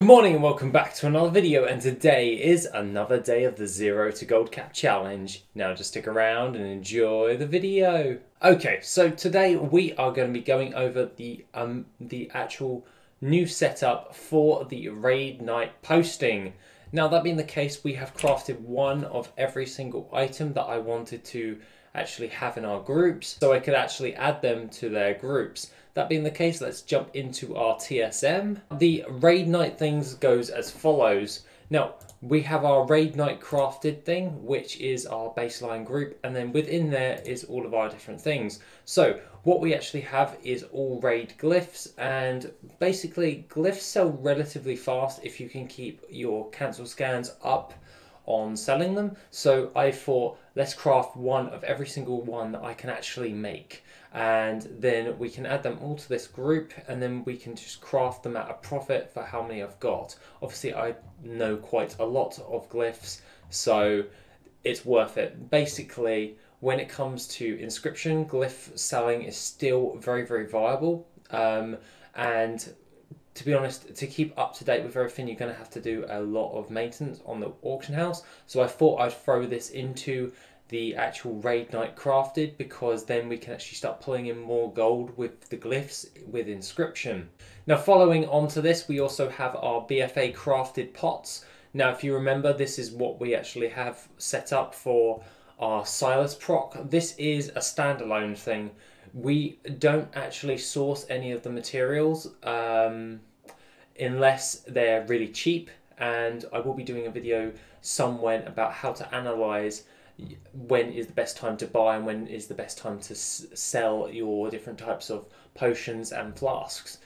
Good morning and welcome back to another video, and today is another day of the 0 to Gold Cap Challenge. Now just stick around and enjoy the video. Okay, so today we are going to be going over the actual new setup for the raid night posting. Now that being the case, we have crafted one of every single item that I wanted to actually have in our groups, so I could actually add them to their groups. That being the case, let's jump into our TSM. The raid night things goes as follows. Now, we have our raid night crafted thing, which is our baseline group, and then within there is all of our different things. So what we actually have is all raid glyphs, and basically glyphs sell relatively fast if you can keep your cancel scans up on selling them. So I thought, let's craft one of every single one that I can actually make, and then we can add them all to this group, and then we can just craft them at a profit for how many I've got. Obviously I know quite a lot of glyphs, so it's worth it. Basically, when it comes to inscription, glyph selling is still very viable, and to be honest, to keep up to date with everything, you're going to have to do a lot of maintenance on the auction house. So I thought I'd throw this into the actual raid night crafted, because then we can actually start pulling in more gold with the glyphs with inscription. Now following on to this, we also have our BFA crafted pots. Now if you remember, this is what we actually have set up for our Silas proc. This is a standalone thing. We don't actually source any of the materials unless they're really cheap, and I will be doing a video somewhere about how to analyze when is the best time to buy and when is the best time to sell your different types of potions and flasks,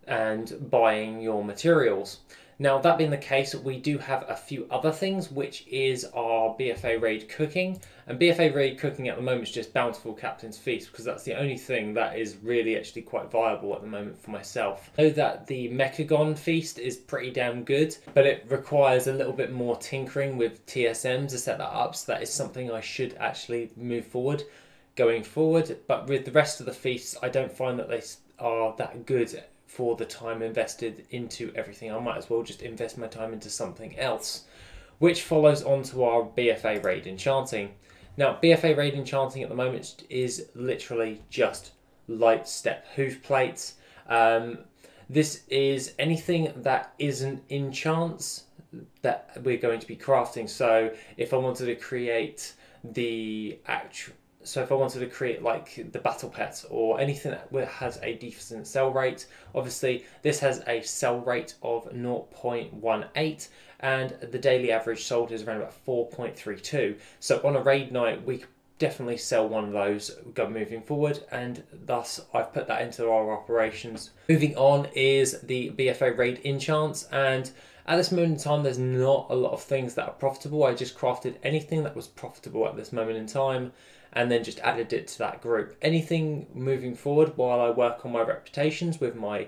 and buying your materials. Now that being the case, we do have a few other things, which is our BFA raid cooking. And BFA raid cooking at the moment is just Bountiful Captain's Feast, because that's the only thing that is really actually quite viable at the moment for myself. I know that the Mechagon Feast is pretty damn good, but it requires a little bit more tinkering with TSM to set that up, so that is something I should actually move forward going forward. But with the rest of the feasts, I don't find that they are that good for the time invested into everything. I might as well just invest my time into something else, which follows on to our BFA Rate Enchanting. Now, BFA Rate Enchanting at the moment is literally just light step hoof plates. This is anything that isn't enchants that we're going to be crafting. So if I wanted to create the actual, if I wanted to create like the battle pet or anything that has a decent sell rate, obviously this has a sell rate of 0.18, and the daily average sold is around about 4.32. So on a raid night, we could definitely sell one of those moving forward, and thus I've put that into our operations. Moving on is the BFA Raid Enchants, and at this moment in time, there's not a lot of things that are profitable. I just crafted anything that was profitable at this moment in time, and then just added it to that group. Anything moving forward while I work on my reputations with my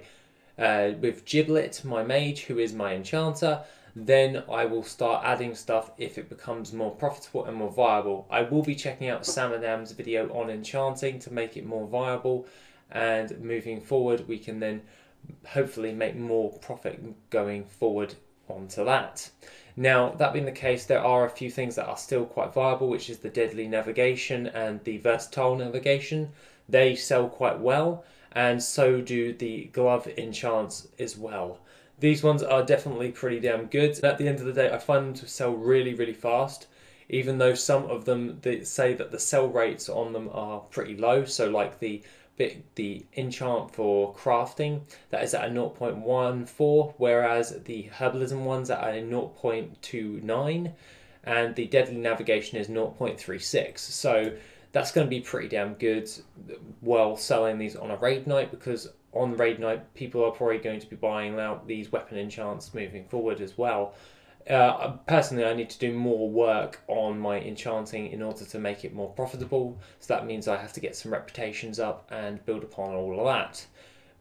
with Giblet, my mage, who is my enchanter, then I will start adding stuff if it becomes more profitable and more viable. I will be checking out Sam and Am's video on enchanting to make it more viable, and moving forward we can then hopefully make more profit going forward onto that. Now, that being the case, there are a few things that are still quite viable, which is the Deadly Navigation and the Versatile Navigation. They sell quite well, and so do the Glove Enchants as well. These ones are definitely pretty damn good. At the end of the day, I find them to sell really fast, even though some of them, they say that the sell rates on them are pretty low. So like the enchant for crafting, that is at a 0.14, whereas the herbalism one's at a 0.29, and the Deadly Navigation is 0.36. So that's going to be pretty damn good while selling these on a raid night, because on raid night people are probably going to be buying out these weapon enchants moving forward as well. Personally, I need to do more work on my enchanting in order to make it more profitable, so that means I have to get some reputations up and build upon all of that.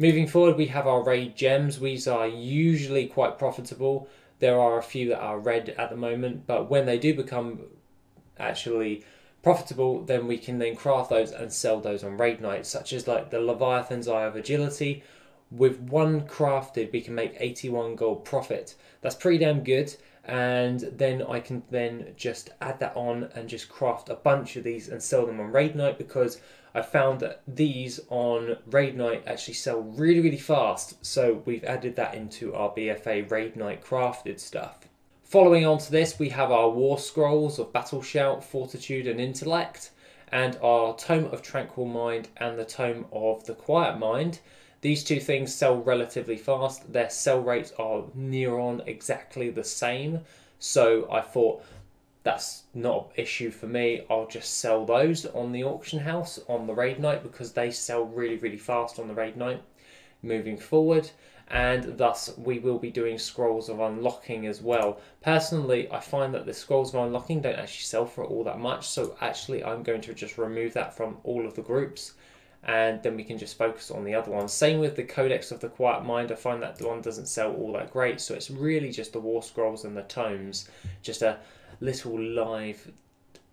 Moving forward, we have our raid gems. These are usually quite profitable. There are a few that are red at the moment, but when they do become actually profitable, then we can then craft those and sell those on raid nights, such as like the Leviathan's Eye of Agility, with one crafted, we can make 81 gold profit. That's pretty damn good. And then I can then just add that on and just craft a bunch of these and sell them on Raid Night, because I found that these on Raid Night actually sell really, really fast. So we've added that into our BFA Raid Night crafted stuff. Following on to this, we have our War Scrolls of Battle Shout, Fortitude and Intellect, and our Tome of Tranquil Mind and the Tome of the Quiet Mind. These two things sell relatively fast. Their sell rates are near on exactly the same. So I thought that's not an issue for me. I'll just sell those on the auction house on the Raid Night, because they sell really, really fast on the Raid Night moving forward. And thus we will be doing Scrolls of Unlocking as well. Personally, I find that the Scrolls of Unlocking don't actually sell for all that much. So actually I'm going to just remove that from all of the groups, and then we can just focus on the other ones. Same with the Codex of the Quiet Mind. I find that the one doesn't sell all that great, so it's really just the War Scrolls and the Tomes, just a little live,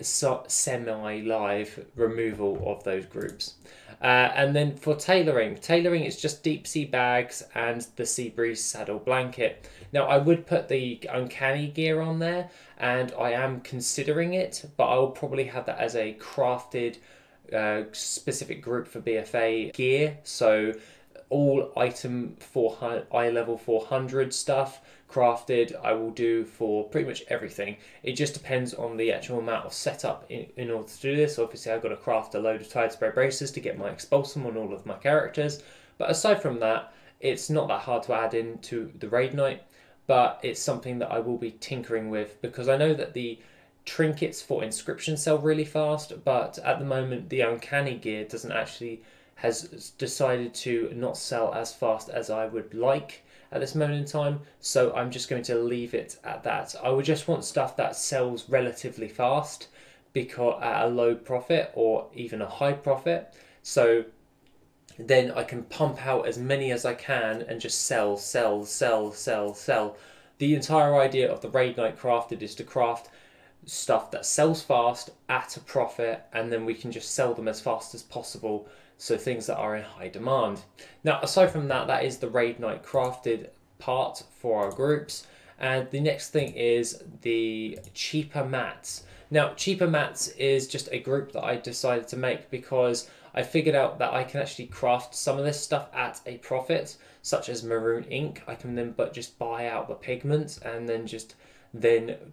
semi-live removal of those groups. And then for tailoring it's just Deep Sea Bags and the Sea Breeze Saddle Blanket. Now I would put the Uncanny gear on there, and I am considering it, but I will probably have that as a crafted specific group for BFA gear. So all item 400, eye level 400 stuff crafted I will do for pretty much everything. It just depends on the actual amount of setup in order to do this. Obviously I've got to craft a load of Tide Spray Braces to get my Expulsum on all of my characters, but aside from that it's not that hard to add into the Raid Night. But it's something that I will be tinkering with, because I know that the trinkets for inscription sell really fast, but at the moment the Uncanny gear has decided to not sell as fast as I would like at this moment in time, so I'm just going to leave it at that. I would just want stuff that sells relatively fast, because at a low profit or even a high profit, so then I can pump out as many as I can and just sell. The entire idea of the Raid Night Crafted is to craft stuff that sells fast at a profit, and then we can just sell them as fast as possible, so things that are in high demand. Now aside from that, that is the Raid Night Crafted part for our groups. And the next thing is the cheaper mats. Now cheaper mats is just a group that I decided to make because I figured out that I can actually craft some of this stuff at a profit, such as maroon ink. I can then just buy out the pigments and then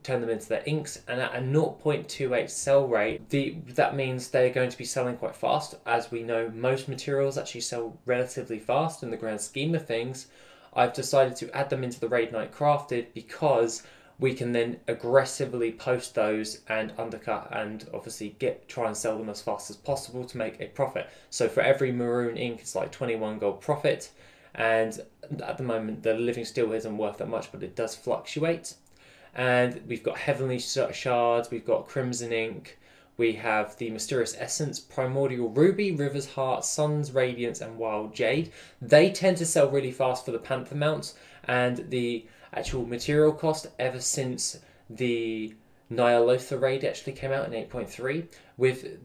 turn them into their inks, and at a 0.28 sell rate, that means they're going to be selling quite fast. As we know, most materials actually sell relatively fast in the grand scheme of things. I've decided to add them into the Raid Night Crafted because we can then aggressively post those and undercut, and obviously try and sell them as fast as possible to make a profit. So for every maroon ink, it's like 21 gold profit, and at the moment the living steel isn't worth that much, but it does fluctuate. And we've got Heavenly Shards, we've got Crimson Ink, we have the Mysterious Essence, Primordial Ruby, River's Heart, Sun's Radiance and Wild Jade. They tend to sell really fast for the Panther mounts, and the actual material cost ever since the Nyalotha raid actually came out in 8.3 with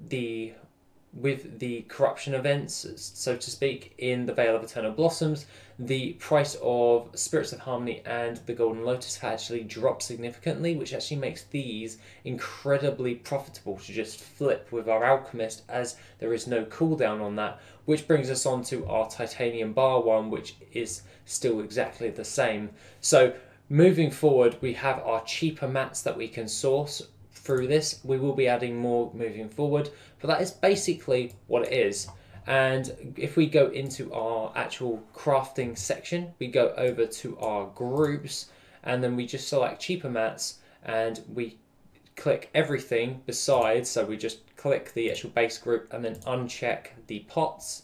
the corruption events, so to speak, in the Vale of Eternal Blossoms, the price of Spirits of Harmony and the Golden Lotus have actually dropped significantly, which actually makes these incredibly profitable to just flip with our Alchemist, as there is no cooldown on that, which brings us on to our Titanium Bar one, which is still exactly the same. So moving forward, we have our cheaper mats that we can source through this. We will be adding more moving forward, but that is basically what it is. And if we go into our actual crafting section, we go over to our groups, and then we just select cheaper mats, and we click everything besides. So we just click the actual base group and then uncheck the pots.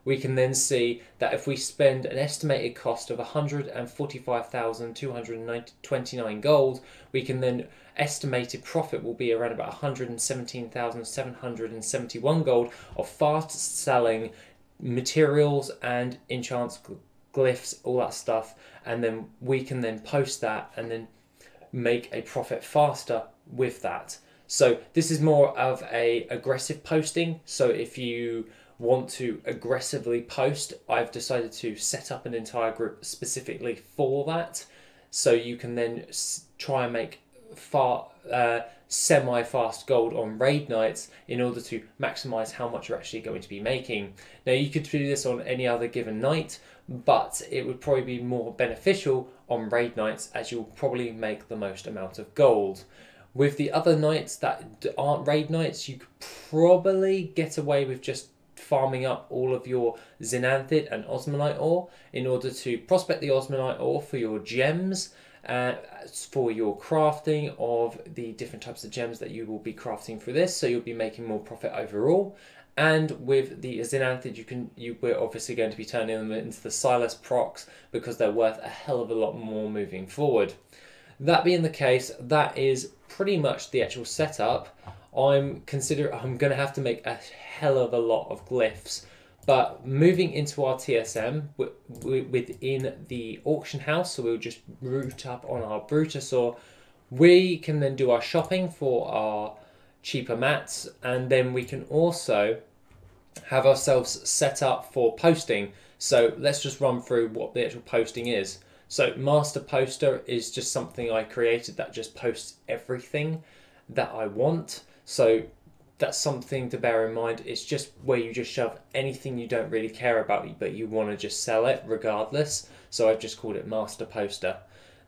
We can then see that if we spend an estimated cost of 145,229 gold, we can then estimated profit will be around about 117,771 gold of fast selling materials and enchants, glyphs, all that stuff, and then we can then post that and then make a profit faster with that. So this is more of a aggressive posting. So if you want to aggressively post, I've decided to set up an entire group specifically for that, so you can then try and make semi-fast gold on raid nights in order to maximize how much you're actually going to be making. Now you could do this on any other given night, but it would probably be more beneficial on raid nights, as you'll probably make the most amount of gold. With the other nights that aren't raid nights, you could probably get away with just farming up all of your Xenanthid and Osmanite ore in order to prospect the Osmanite ore for your gems, for your crafting of the different types of gems that you will be crafting for this, so you'll be making more profit overall. And with the Xenanthid, we're obviously going to be turning them into the Silas procs because they're worth a hell of a lot more moving forward. That being the case, that is pretty much the actual setup. I'm going to have to make a hell of a lot of glyphs, but moving into our TSM within the auction house, so we'll just root up on our Brutosaur. We can then do our shopping for our cheaper mats, and then we can also have ourselves set up for posting. So let's just run through what the actual posting is. So Master Poster is just something I created that just posts everything that I want. So that's something to bear in mind. It's just where you just shove anything you don't really care about, but you want to just sell it regardless. So I've just called it Master Poster.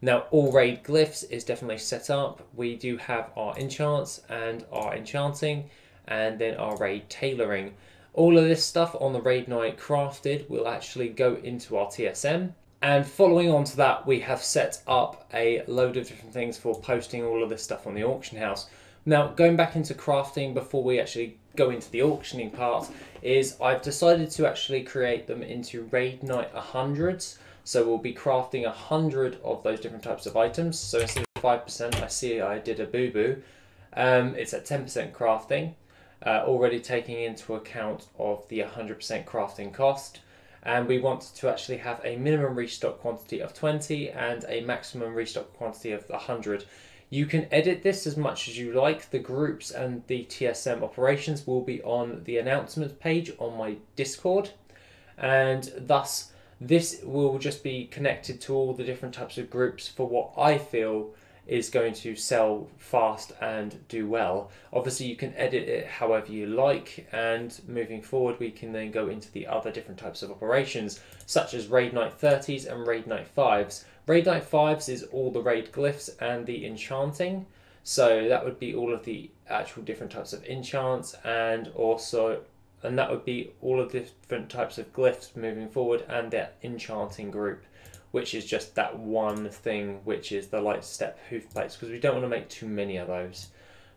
Now, all raid glyphs is definitely set up. We do have our enchants and our enchanting, and then our raid tailoring. All of this stuff on the raid night crafted will actually go into our TSM. And following on to that, we have set up a load of different things for posting all of this stuff on the auction house. Now, going back into crafting before we actually go into the auctioning part, is I've decided to actually create them into raid night 100s. So we'll be crafting 100 of those different types of items. So instead of 5%, I see I did a boo-boo. It's at 10% crafting, already taking into account of the 100% crafting cost. And we want to actually have a minimum restock quantity of 20 and a maximum restock quantity of 100. You can edit this as much as you like. The groups and the TSM operations will be on the announcements page on my Discord, and thus this will just be connected to all the different types of groups for what I feel is going to sell fast and do well. Obviously you can edit it however you like, and moving forward we can then go into the other different types of operations, such as Raid Night 30s and Raid Night 5s. Raid Night 5s is all the raid glyphs and the enchanting, so that would be all of the actual different types of enchants, and that would be all of the different types of glyphs moving forward, and that enchanting group, which is just that one thing, which is the light step hoof plates, because we don't want to make too many of those.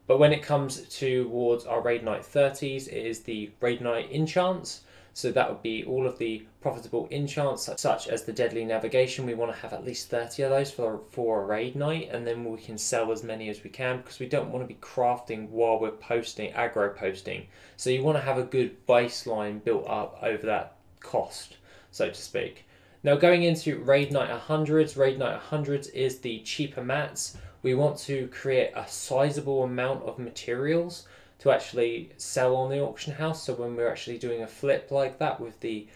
But when it comes towards our Raid Night 30s, it is the Raid Night enchants. So that would be all of the profitable enchants, such as the Deadly Navigation. We want to have at least 30 of those for a raid night, and then we can sell as many as we can, because we don't want to be crafting while we're posting, aggro posting. So you want to have a good baseline built up over that cost, so to speak. Now going into Raid Night 100s, Raid Night 100s is the cheaper mats. We want to create a sizable amount of materials to actually sell on the auction house. So when we're actually doing a flip like that with the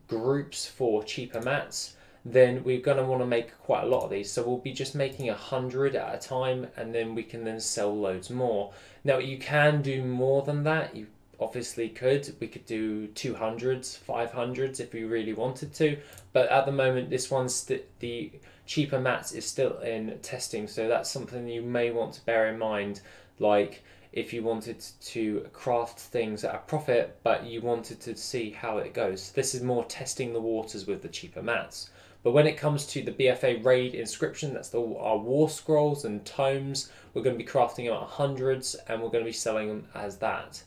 groups for cheaper mats, then we're going to want to make quite a lot of these. So we'll be just making 100 at a time, and then we can then sell loads more. Now you can do more than that. You obviously could. We could do 200s, 500s if we really wanted to. But at the moment, this one's the cheaper mats is still in testing, so that's something you may want to bear in mind. Like if you wanted to craft things at a profit, but you wanted to see how it goes. This is more testing the waters with the cheaper mats. But when it comes to the BFA raid inscription, that's our war scrolls and tomes, we're going to be crafting them at 100s, and we're going to be selling them as that.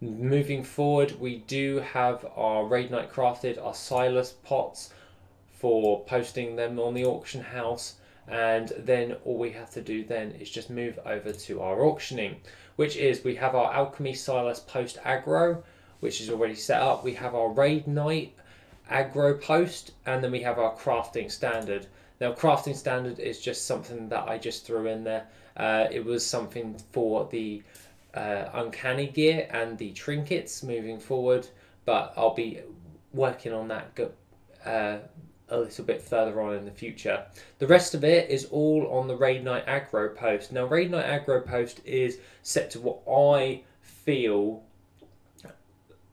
Moving forward, we do have our raid night crafted, our Silas pots for posting them on the auction house, and then all we have to do then is just move over to our auctioning, which is we have our alchemy Silas post aggro, which is already set up. We have our raid night aggro post, and then we have our crafting standard. Now crafting standard is just something that I just threw in there. It was something for the uncanny gear and the trinkets moving forward, but I'll be working on that a little bit further on in the future. The rest of it is all on the Raid Night Aggro post. Now, Raid Night Aggro post is set to what I feel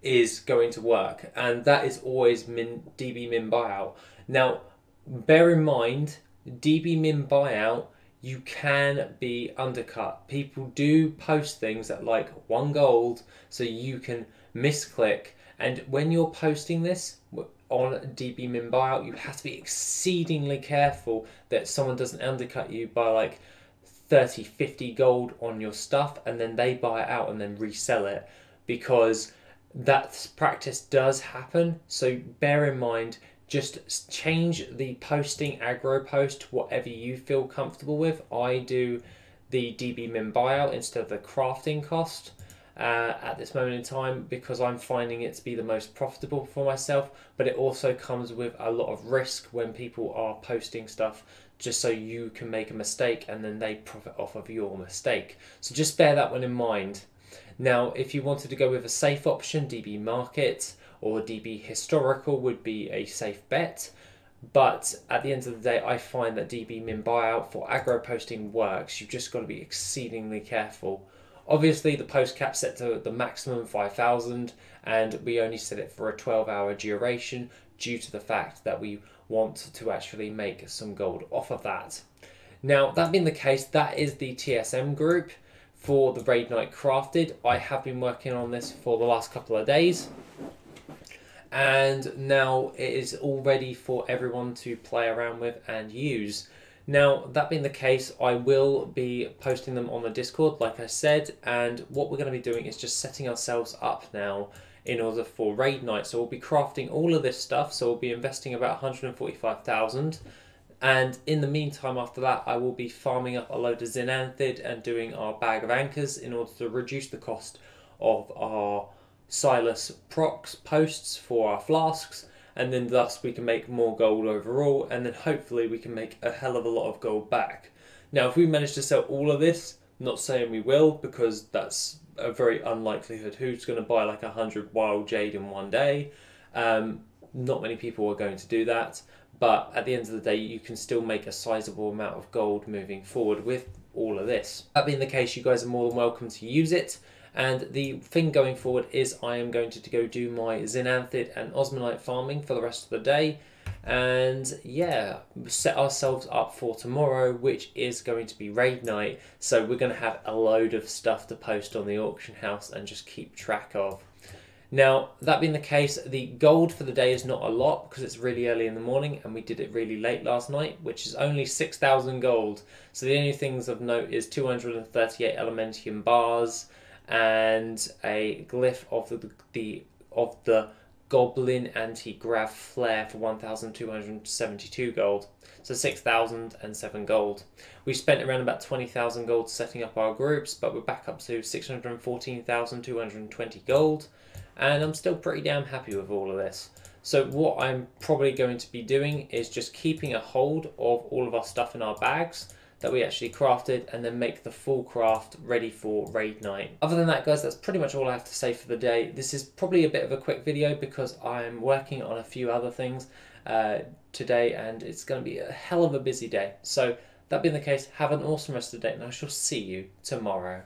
is going to work, and that is always DB min buyout. Now, bear in mind, DB min buyout, you can be undercut. People do post things at like 1 gold, so you can misclick. And when you're posting this on DB min buyout, you have to be exceedingly careful that someone doesn't undercut you by like 30, 50 gold on your stuff, and then they buy it out and then resell it, because that practice does happen. So bear in mind, just change the posting aggro post to whatever you feel comfortable with. I do the DB min buyout instead of the crafting cost at this moment in time, because I'm finding it to be the most profitable for myself, but it also comes with a lot of risk when people are posting stuff just so you can make a mistake and then they profit off of your mistake. So just bear that one in mind. Now, if you wanted to go with a safe option, DB Market or DB Historical would be a safe bet. But at the end of the day, I find that DB min buyout for aggro posting works. You've just got to be exceedingly careful. Obviously, the post cap set to the maximum 5,000, and we only set it for a 12-hour duration due to the fact that we want to actually make some gold off of that. Now, that being the case, that is the TSM group for the Raid Night Crafted. I have been working on this for the last couple of days, and now it is all ready for everyone to play around with and use. Now, that being the case, I will be posting them on the Discord, like I said, and what we're going to be doing is just setting ourselves up now in order for Raid Night. So we'll be crafting all of this stuff, so we'll be investing about 145,000, and in the meantime, after that, I will be farming up a load of Xenanthid and doing our bag of anchors in order to reduce the cost of our Silas procs posts for our flasks, and then thus we can make more gold overall, and then hopefully we can make a hell of a lot of gold back. Now, if we manage to sell all of this, not saying we will, because that's a very unlikelihood. Who's going to buy like 100 wild jade in one day? Not many people are going to do that, but at the end of the day, you can still make a sizable amount of gold moving forward with all of this. That being the case, you guys are more than welcome to use it. And the thing going forward is I am going to go do my Xenanthid and Osmanite farming for the rest of the day. And yeah, set ourselves up for tomorrow, which is going to be Raid Night. So we're going to have a load of stuff to post on the auction house and just keep track of. Now, that being the case, the gold for the day is not a lot because it's really early in the morning and we did it really late last night, which is only 6,000 gold. So the only things of note is 238 Elementium bars, and a glyph of the Goblin Anti-Grav Flare for 1,272 gold. So 6,007 gold. We spent around about 20,000 gold setting up our groups, but we're back up to 614,220 gold, and I'm still pretty damn happy with all of this. So what I'm probably going to be doing is just keeping a hold of all of our stuff in our bags that we actually crafted, and then make the full craft ready for Raid Night. Other than that, guys, that's pretty much all I have to say for the day. This is probably a bit of a quick video because I'm working on a few other things today, and it's going to be a hell of a busy day. So that being the case, have an awesome rest of the day, and I shall see you tomorrow.